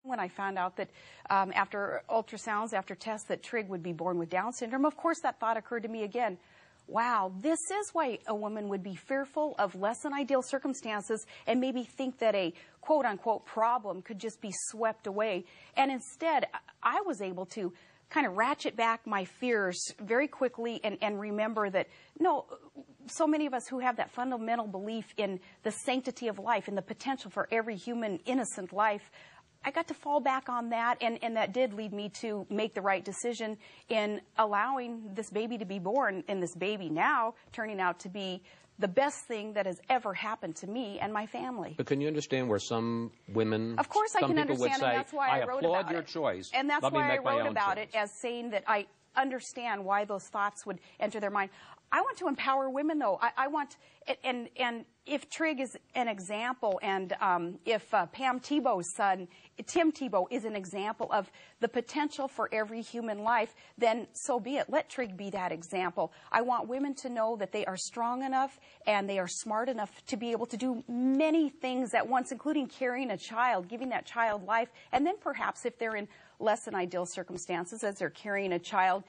When I found out that after ultrasounds, after tests, that Trig would be born with Down syndrome, of course that thought occurred to me again. Wow, this is why a woman would be fearful of less than ideal circumstances and maybe think that a quote-unquote problem could just be swept away. And instead, I was able to kind of ratchet back my fears very quickly and remember that, no, so many of us who have that fundamental belief in the sanctity of life and the potential for every human innocent life, I got to fall back on that, and that did lead me to make the right decision in allowing this baby to be born, and this baby now turning out to be the best thing that has ever happened to me and my family. But can you understand where some women, of course I can understand, say, and that's why I wrote about it. I applaud your choice. And that's why I wrote about it, as saying that I understand why those thoughts would enter their mind. I want to empower women, though. I want, and if Trig is an example, and if Pam Tebow's son, Tim Tebow, is an example of the potential for every human life, then so be it. Let Trig be that example. I want women to know that they are strong enough and they are smart enough to be able to do many things at once, including carrying a child, giving that child life, and then perhaps if they're in less than ideal circumstances, as they're carrying a child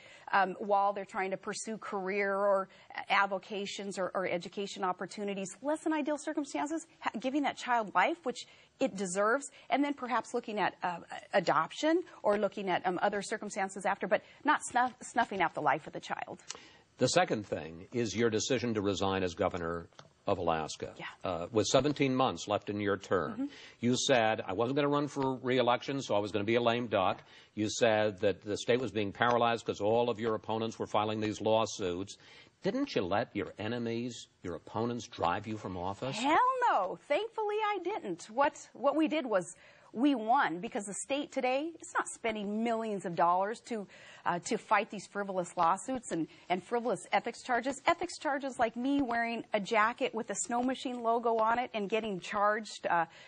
while they're trying to pursue career or avocations or education opportunities, less than ideal circumstances, giving that child life, which it deserves, and then perhaps looking at adoption or looking at other circumstances after, but not snuffing out the life of the child. The second thing is your decision to resign as governor of Alaska. Yeah. With 17 months left in your term. You said, I wasn't going to run for re-election, so I was going to be a lame duck. You said that the state was being paralyzed because all of your opponents were filing these lawsuits. Didn't you let your enemies, your opponents, drive you from office? Hell no. Thankfully, I didn't. What we did was we won, because the state today is not spending millions of dollars to fight these frivolous lawsuits and frivolous ethics charges. Ethics charges like me wearing a jacket with a Snow Machine logo on it and getting charged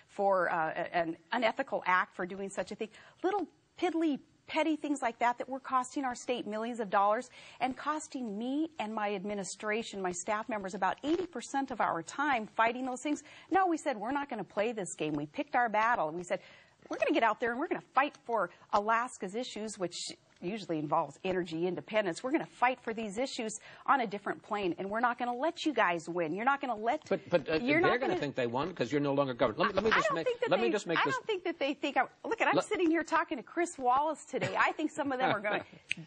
for an unethical act for doing such a thing. Little piddly petty things like that were costing our state millions of dollars and costing me and my administration, my staff members, about 80% of our time fighting those things. No, we said, we're not going to play this game. We picked our battle, and we said, we're going to get out there and we're going to fight for Alaska's issues, which usually involves energy independence. We're going to fight for these issues on a different plane, and we're not going to let you guys win. You're not going to let. But they're going to think they won because you're no longer governor. Let me just make this. I don't think that they think. Look, I'm sitting here talking to Chris Wallace today. I think some of them are going,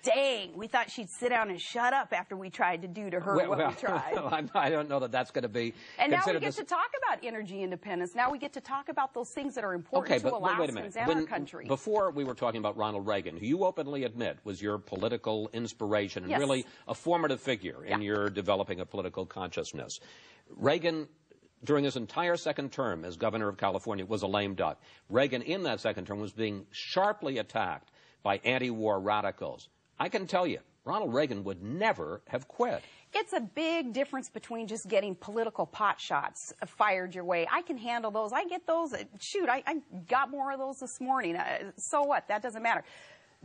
dang, we thought she'd sit down and shut up after we tried to do to her what we tried. I don't know that that's going to be. And now we get to talk about energy independence. Now we get to talk about those things that are important to Alaskans and our country. Before we were talking about Ronald Reagan, who you openly admit was your political inspiration and yes. really a formative figure in your developing a political consciousness. Reagan, during his entire second term as governor of California, was a lame duck. Reagan, in that second term, was being sharply attacked by anti-war radicals. I can tell you, Ronald Reagan would never have quit. It's a big difference between just getting political pot shots fired your way. I can handle those. I get those. Shoot, I got more of those this morning. So what? That doesn't matter.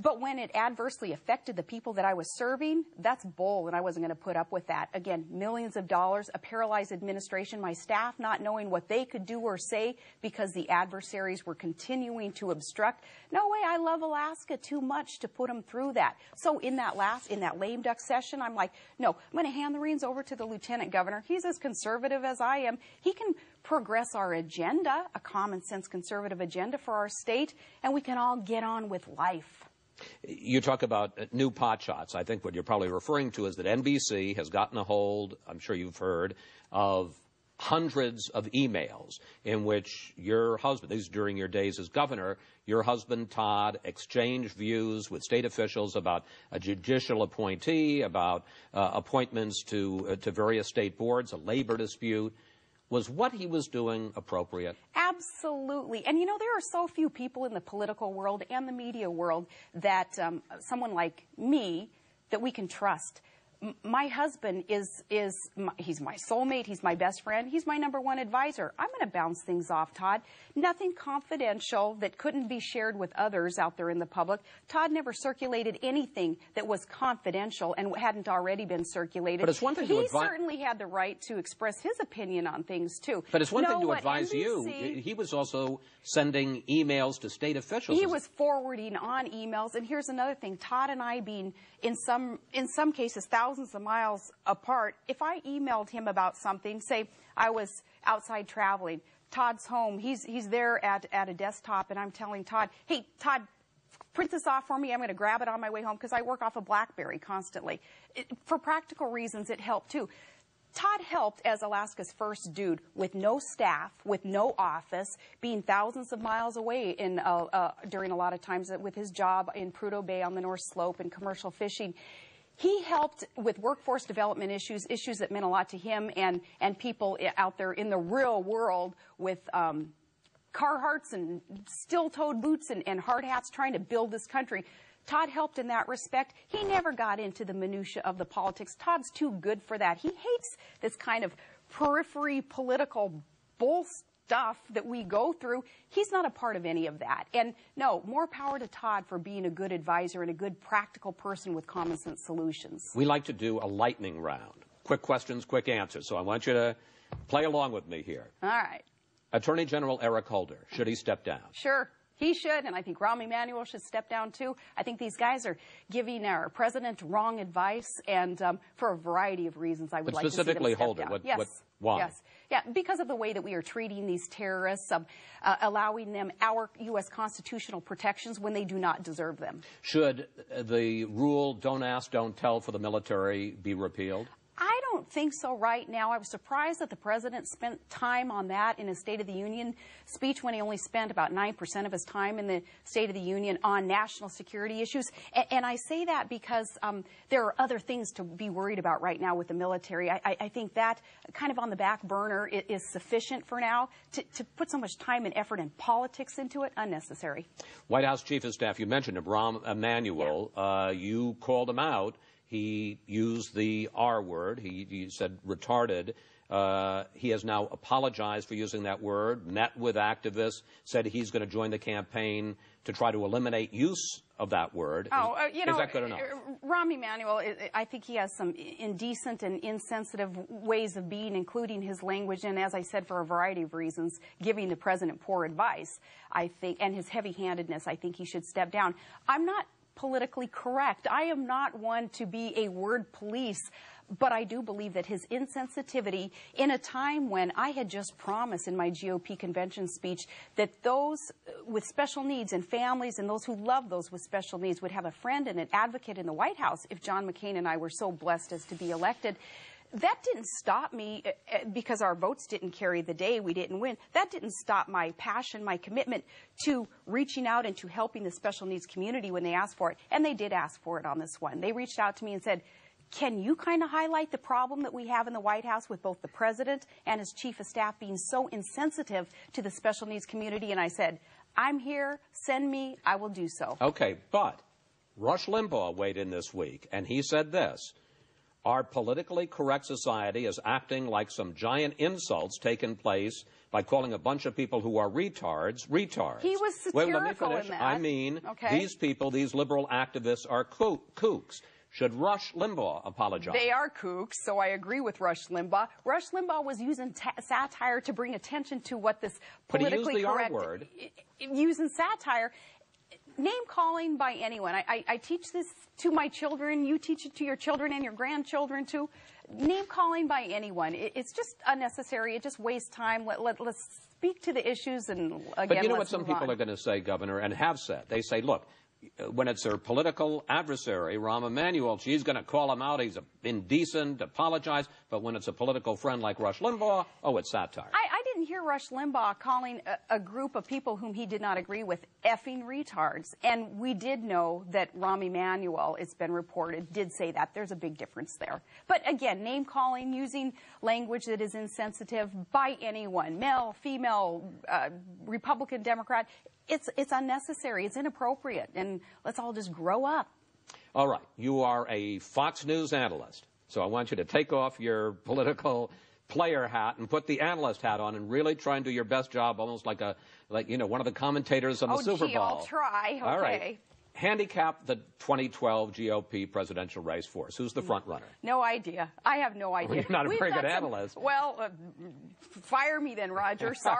But when it adversely affected the people that I was serving, that's bull, and I wasn't going to put up with that. Again, millions of dollars, a paralyzed administration, my staff not knowing what they could do or say because the adversaries were continuing to obstruct. No way, I love Alaska too much to put them through that. So in that lame duck session, I'm like, no, I'm going to hand the reins over to the lieutenant governor. He's as conservative as I am. He can progress our agenda, a common sense conservative agenda for our state, and we can all get on with life. You talk about new pot shots. I think what you're probably referring to is that NBC has gotten a hold, I'm sure you've heard, of hundreds of emails in which your husband, these during your days as governor, your husband Todd exchanged views with state officials about a judicial appointee, about appointments to various state boards, a labor dispute. Was what he was doing appropriate? Absolutely. And, you know, there are so few people in the political world and the media world that someone like me that we can trust. my husband he's my soulmate, he's my best friend, he's my #1 advisor. I'm going to bounce things off Todd. Nothing confidential that couldn't be shared with others out there in the public. Todd never circulated anything that was confidential and hadn't already been circulated. But it's one thing to advise. He certainly had the right to express his opinion on things, too. But it's one thing to advise you. He was also sending emails to state officials. He was forwarding on emails. And here's another thing. Todd and I being, in some cases, thousands of miles apart, if I emailed him about something, say I was outside traveling, Todd's home, he's there at a desktop, and I'm telling Todd, hey, Todd, print this off for me. I'm going to grab it on my way home because I work off a BlackBerry constantly. For practical reasons, it helped, too. Todd helped as Alaska's first dude with no staff, with no office, being thousands of miles away during a lot of times with his job in Prudhoe Bay on the North Slope and commercial fishing. He helped with workforce development issues that meant a lot to him and people out there in the real world with Carhartts and steel-toed boots and hard hats trying to build this country. Todd helped in that respect. He never got into the minutia of the politics. Todd's too good for that. He hates this kind of periphery political bull stuff that we go through. He's not a part of any of that. And no, more power to Todd for being a good advisor and a good practical person with common sense solutions. We like to do a lightning round. Quick questions, quick answers. So I want you to play along with me here. All right. Attorney General Eric Holder, should he step down? Sure. He should, and I think Rahm Emanuel should step down, too. I think these guys are giving our president wrong advice, and for a variety of reasons, I would like to see them step down. But specifically Holder, why? Yes. Yeah, because of the way that we are treating these terrorists, allowing them our U.S. constitutional protections when they do not deserve them. Should the rule, don't ask, don't tell for the military be repealed? I don't think so right now. I was surprised that the president spent time on that in his State of the Union speech when he only spent about 9% of his time in the State of the Union on national security issues. And I say that because there are other things to be worried about right now with the military. I think that kind of on the back burner is sufficient for now. To put so much time and effort and politics into it, unnecessary. White House Chief of Staff, you mentioned him, Rahm Emanuel. Yeah. You called him out. He used the R word. He said retarded. He has now apologized for using that word, met with activists, said he's going to join the campaign to try to eliminate use of that word. Is that good enough? Rahm Emanuel, I think he has some indecent and insensitive ways of being, including his language, and as I said, for a variety of reasons, giving the president poor advice, I think, and his heavy-handedness, I think he should step down. I'm not politically correct. I am not one to be a word police, but I do believe that his insensitivity in a time when I had just promised in my GOP convention speech that those with special needs and families and those who love those with special needs would have a friend and an advocate in the White House if John McCain and I were so blessed as to be elected. That didn't stop me because our votes didn't carry the day. We didn't win. That didn't stop my passion, my commitment to reaching out and to helping the special needs community when they asked for it. And they did ask for it on this one. They reached out to me and said, can you kind of highlight the problem that we have in the White House with both the president and his chief of staff being so insensitive to the special needs community? And I said, I'm here. Send me. I will do so. Okay, but Rush Limbaugh weighed in this week, and he said this. Our politically correct society is acting like some giant insults taken place by calling a bunch of people who are retards. He was satirical let me finish. in that. I mean, these people, these liberal activists are kooks. Should Rush Limbaugh apologize? They are kooks, so I agree with Rush Limbaugh. Rush Limbaugh was using satire to bring attention to what this politically correct... But he used the R word. Using satire. Name-calling by anyone. I teach this to my children. You teach it to your children and your grandchildren, too. Name-calling by anyone. It's just unnecessary. It just wastes time. Let's speak to the issues and, again, But you know what some people are going to say, Governor, and have said? They say, look, when it's their political adversary, Rahm Emanuel, she's going to call him out. He's indecent, apologize. But when it's a political friend like Rush Limbaugh, oh, it's satire. I didn't hear Rush Limbaugh calling a group of people whom he did not agree with effing retards. And we did know that Rahm Emanuel, it's been reported, did say that. There's a big difference there. But again, name-calling, using language that is insensitive by anyone, male, female, Republican, Democrat, it's unnecessary. It's inappropriate. And let's all just grow up. All right. You are a Fox News analyst, so I want you to take off your political player hat and put the analyst hat on and really try and do your best job, almost like one of the commentators on the Super Bowl. I'll try. Okay. All right. Handicap the 2012 GOP presidential race for us. Who's the front runner? No idea. I have no idea. Well, you're not a very good analyst. Well, fire me then, Roger. Sorry.